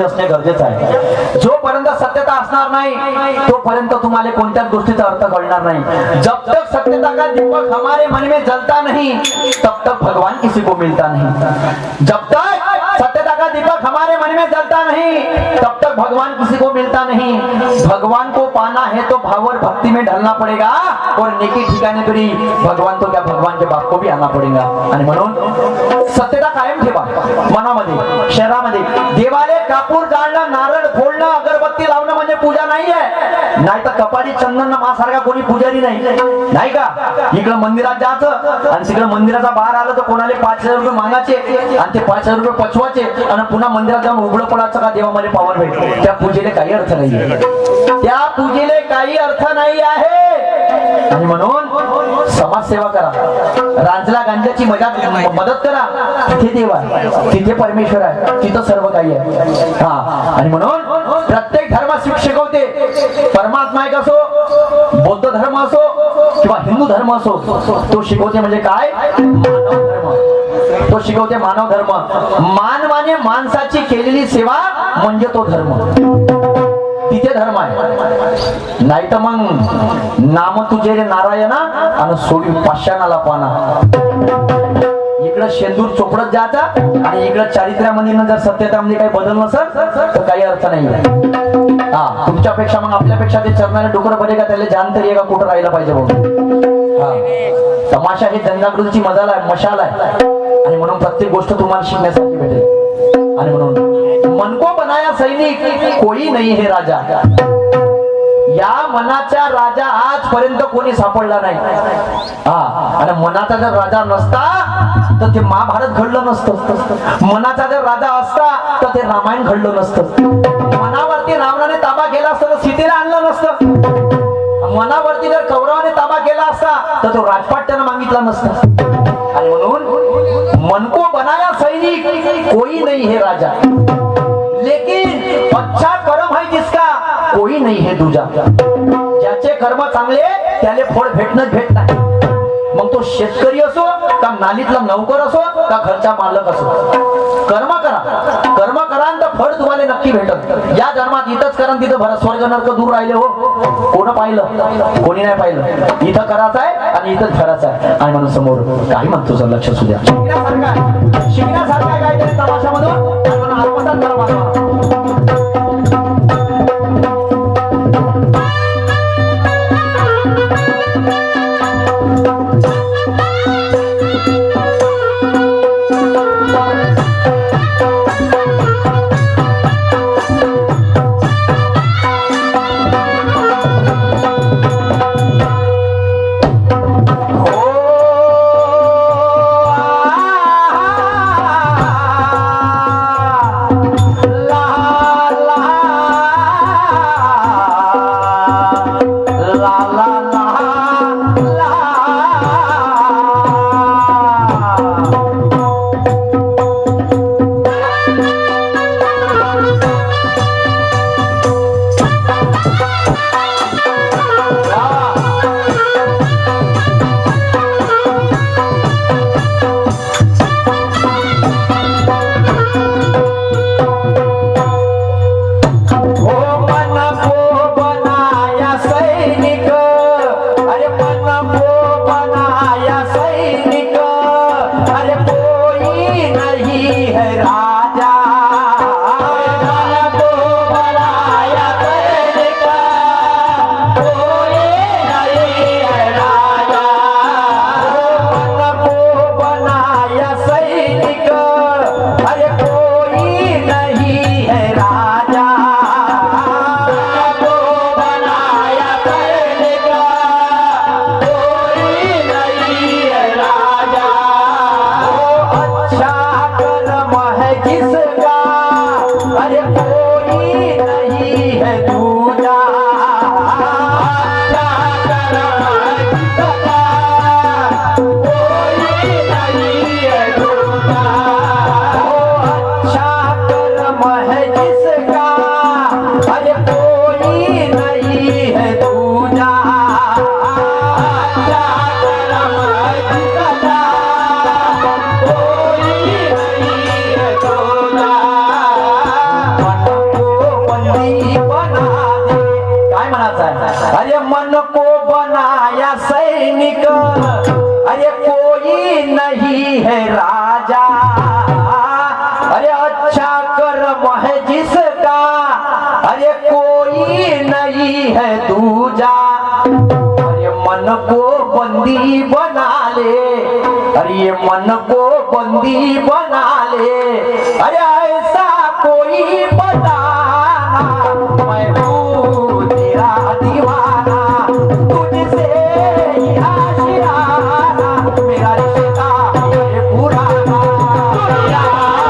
समज असणे गरजेचं आहे. जोपर्यंत सत्यता असणार नाही तोपर्यंत तुम्हाला कोणत्याच गोष्टीचा अर्थ कळणार नाही. जब तक सत्यता का दीपक हमारे मन में जलता नहीं तब तक भगवान किसी को मिलता नहीं. जब तक सत्यता का दीपक हमारे मन में जलता नहीं तब तक भगवान किसी को मिलता नहीं. भगवान को पाना है तो भाव और भक्ति में ढलना पड़ेगा और नेकी ठिकाने तरी भगवान तो क्या भगवान के बाप को भी आना पड़ेगा. आणि म्हणून सत्यता कायम ठेवा मनामध्ये शहरामध्ये. देवालय कापूर जाळणं नारळ फोडणं अगरबत्ती लावणं म्हणजे पूजा नाही आहे. नाही तर कपाडी चंदन मासारखा कोणी पुजारी नाही का. इकडं मंदिरात जायचं आणि तिकडं मंदिराचा बाहेर आलं तर कोणाला 5,000 रुपये मागायचे आणि ते 5,000 रुपये पचवायचे आणि पुन्हा मंदिरात जाऊन उघडं पडायचं का देवामध्ये पावर भेटतो. त्या पूजेला काही अर्थ नाही. त्या पूजेला काही अर्थ नाही आहे. आणि म्हणून समाजसेवा करा. रांजला गांजाची मदत करा. तिथे देव आहे, तिथे परमेश्वर आहे, तिथं सर्व काही आहे. हा आणि म्हणून प्रत्येक धर्म शिकवते. परमात्मा एक असो, बौद्ध धर्म असो किंवा हिंदू धर्म असो, तो शिकवते म्हणजे काय मानव धर्म. तो शिकवते मानव धर्म. मानवाने माणसाची केलेली सेवा म्हणजे तो धर्म. तिथे धर्म आहे. नाही तर मग नाम तुझे रे नारायणा आणि सोडी पाषाणाला पाना. इकडं शेंदूर चोपडत जायचा आणि इकडं चारित्र्यामध्ये जर सत्यतामध्ये काही बदल नसेल तर काही अर्थ नाही. हा तुमच्यापेक्षा मग आपल्यापेक्षा ते चरणारे डोकर बरे का त्याला जाण तरी का कुठं राहिलं पाहिजे बघ. हा तमाशा ही जनजागृतीची मजाल आहे, मशाल आहे. आणि म्हणून प्रत्येक गोष्ट तुम्हाला शिकण्यासाठी भेटेल. आणि म्हणून मन को बनाया सैनिक कोई नहीं है राजा. या मनाचा राजा आजपर्यंत कोणी सापडला नाही. हा आणि मनाचा जर राजा नसता तर ते महाभारत घडलं नसतं. मनाचा जर राजा असता तर ते रामायण घडलं नसतं. मनावरती रावणाने ताबा केला असता तर सीतेला आणलं नसतं. मनावरती जर कौरवाने ताबा केला असता तर तो राजपाट त्यानं मागितला नसता. आणि म्हणून मन को बनाया सैनिक कोई नहीं है राजा लेकिन अच्छा कर्म है जिसका कोई नहीं है दूजा. ज्याचे कर्म चांगले त्याले फळ भेटणार. मग तो शेतकरी असो का नालीतला नौकर असो का घरचा मालक असो, कर्म करा तर फळ तुम्हाला नक्की भेटत. या जन्मात इथंच करा तिथं भरत स्वर्ग नरक दूर राहिले हो. कोण पाहिलं? कोणी नाही पाहिलं. इथं करायचं आहे आणि इथंच करायचं आहे. आणि म्हणून समोर काही म्हणतो सर लक्ष असू द्या. शिकण्यासारखा काय तरी तमाशामधून आत्मसात करा. मन को बनाया सैनिक, अरे कोई नहीं है राजा, अरे अच्छा कर्म है जिसका, अरे कोई नहीं है दूजा। अरे मन को बंदी बना ले, अरे ये मन को बंदी बना ले, अरे ऐसा कोई बताना मैं हूँ तेरा दीवाना, तुझसे ही आशियाना, मेरा रिश्ता है पुराना। दुनिया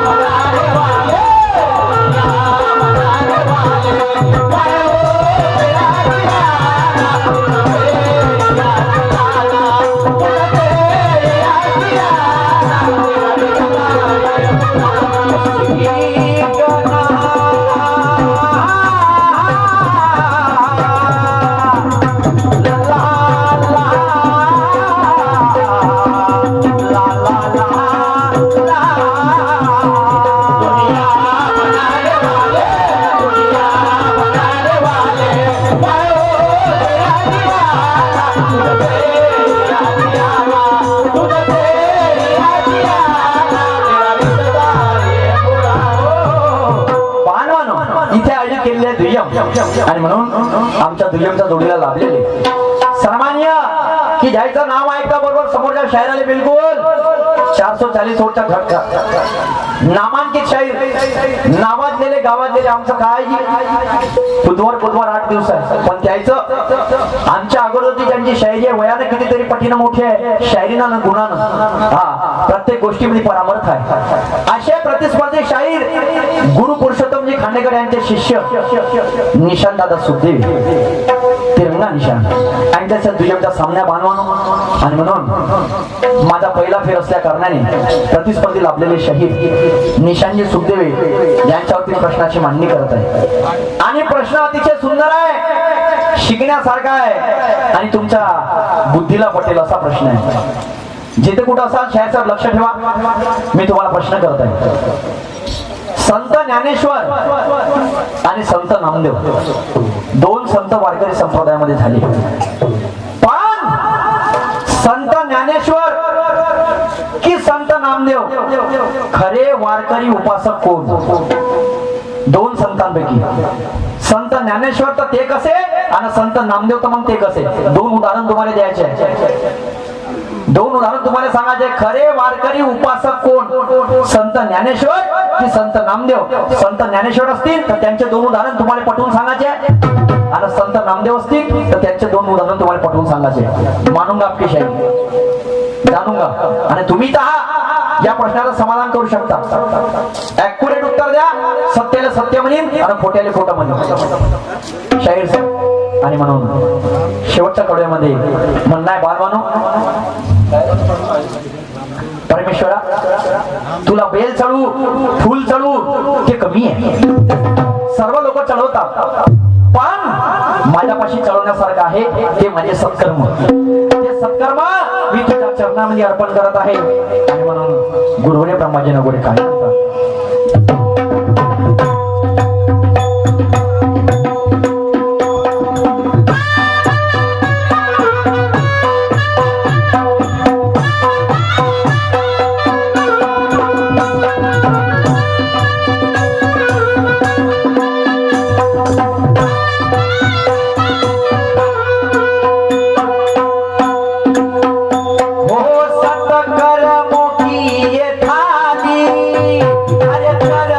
बनाने वाले, दुनिया बनाने वाले, मैं हूँ तेरा दीवाना, तुझसे ही आशियाना, तुझसे ही आशियाना, मेरा रिश्ता है पुराना। आणि म्हणून आमच्या दुय्यमच्या जोडीला लाभलेले सन्मान्य की ज्याचं नाव ऐकता बरोबर समोरच्या शायराले बिलकुल 440 ओटचा घटका नामांकित शाहीर नावाजलेले गावाजलेले आमचं काय बुधवार 8 दिवस आहे, पण त्याचं आमच्या अगोदरची ज्यांची शायरी आहे वयाने कितीतरी पटीनं मोठी आहे, शायरीना न गुणानं हा प्रत्येक गोष्टीमध्ये परामर्थ आहे. असे प्रतिस्पर्धी शाहीर गुरु पुरुषोत्तमजी खांडेकर यांचे शिष्य निशांत दादा सुखदेव तिरंगा निशांत यांच्या दुय्यमच्या सामन्या बांधवानो. आणि म्हणून माझा पहिला फेर असल्या कारणाने प्रतिस्पर्धी लाभलेले शहीद निशांतजी सुखदेव यांच्यावरती प्रश्नाची मांडणी करत आहे. आणि प्रश्न अतिशय सुंदर आहे, शिकण्यासारखा आहे आणि तुमच्या बुद्धीला पटेल असा प्रश्न आहे. जिथे कुठं असाल शाळेचं लक्ष ठेवा, मी तुम्हाला प्रश्न करत आहे. संत ज्ञानेश्वर आणि संत नामदेव दोन संत वारकरी संप्रदायामध्ये झाले, पण संत ज्ञानेश्वर की संत नामदेव खरे वारकरी उपासक कोण? दोन संतांपैकी संत ज्ञानेश्वर तर ते कसे आणि संत नामदेव तर मग ते कसे? दोन उदाहरण तुम्हाला द्यायचे आहे. दोन उदाहरण तुम्हाला सांगायचे. खरे वारकरी उपासक कोण? संत ज्ञानेश्वर की संत नामदेव? संत ज्ञानेश्वर असतील तर त्यांचे दोन उदाहरण तुम्हाला पटवून सांगायचे आणि संत नामदेव असतील तर त्यांचे दोन उदाहरण तुम्हाला पटवून सांगायचे. मानूंगा आपकी शायरी, जाणूंगा. आणि तुम्ही तर या प्रश्नाचं समाधान करू शकता. ऍक्युरेट उत्तर द्या, सत्याला सत्य म्हणेन आणि खोट्याला खोटं म्हणेन शाहीर. आणि म्हणून शेवटच्या कडव्यामध्ये म्हणणं आहे बालवानो, परमेश्वरा तुला बेल चढू फुल चढू हे कमी आहे. सर्व लोक चढवतात, पण माझ्यापाशी चढवण्यासारखं आहे ते माझे सत्कर्म. ते सत्कर्म मी तुझ्या चरणामध्ये अर्पण करत आहे. आणि म्हणून गुरुवरे ब्रह्माजी नगोरे काय म्हणतात, अरे कर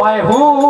मैं हूँ